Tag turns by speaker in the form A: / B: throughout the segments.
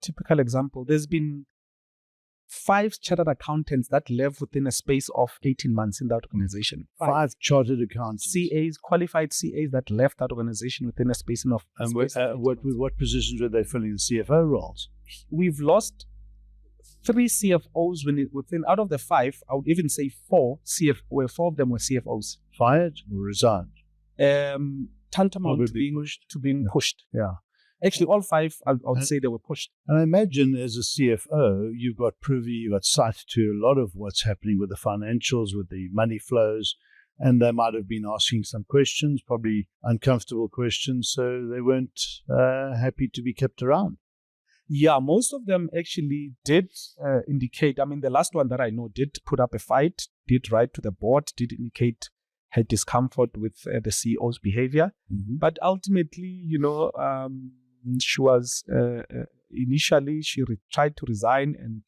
A: typical example. There's been 5 chartered accountants that left within a space of 18 months in that organization.
B: 5 chartered accountants.
A: CAs, qualified CAs that left that organization within a space of.
B: And what positions were they filling? The CFO roles?
A: We've lost 3 CFOs within out of the 5. I would even say 4 where 4 of them were CFOs.
B: Fired or resigned?
A: Tantamount to being pushed.
B: Yeah.
A: Actually, all 5, I would say they were pushed.
B: And I imagine as a CFO, you've got sight to a lot of what's happening with the financials, with the money flows, and they might have been asking some questions, probably uncomfortable questions, so they weren't happy to be kept around.
A: Yeah, most of them actually did indicate, the last one that I know did put up a fight, did write to the board, did indicate her discomfort with the CEO's behavior.
B: Mm-hmm.
A: But ultimately, she was initially she tried to resign, and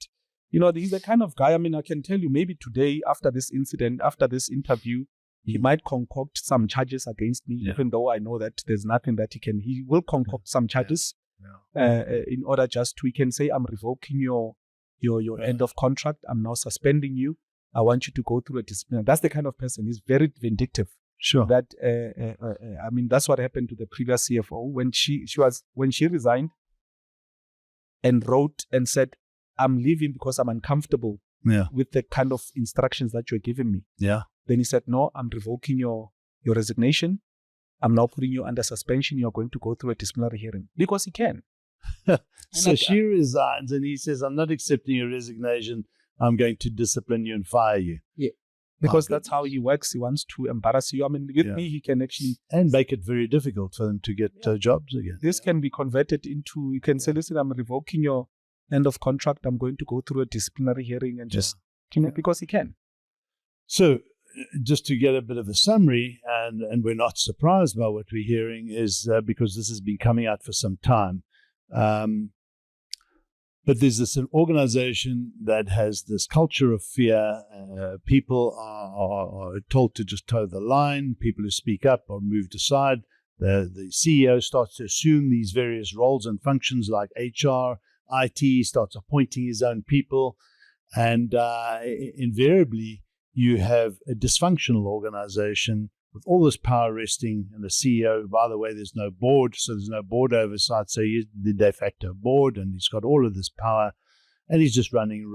A: he's the kind of guy. I can tell you, maybe today after this incident, after this interview, he might concoct some charges against me, even though I know that there's nothing that he will concoct some charges in order just we can say, I'm revoking your end of contract. I'm now suspending you. I want you to go through a discipline. That's the kind of person. He's very vindictive.
B: Sure.
A: That that's what happened to the previous CFO when she resigned and wrote and said, "I'm leaving because I'm uncomfortable with the kind of instructions that you're giving me."
B: Yeah.
A: Then he said, "No, I'm revoking your resignation. I'm now putting you under suspension. You're going to go through a disciplinary hearing," because he can.
B: So she resigns, and he says, "I'm not accepting your resignation. I'm going to discipline you and fire you."
A: Yeah. Because that's how he works. He wants to embarrass you. With me, he can actually...
B: And make it very difficult for them to get jobs again.
A: This can be converted into... You can say, listen, I'm revoking your end of contract. I'm going to go through a disciplinary hearing and just... Because he can.
B: So, just to get a bit of a summary, and we're not surprised by what we're hearing, is because this has been coming out for some time. But there's this organization that has this culture of fear. People are told to just toe the line. People who speak up are moved aside. The CEO starts to assume these various roles and functions like HR, IT, starts appointing his own people. And invariably, you have a dysfunctional organization with all this power resting in the CEO. By the way, there's no board, so there's no board oversight. So he's the de facto board, and he's got all of this power, and he's just running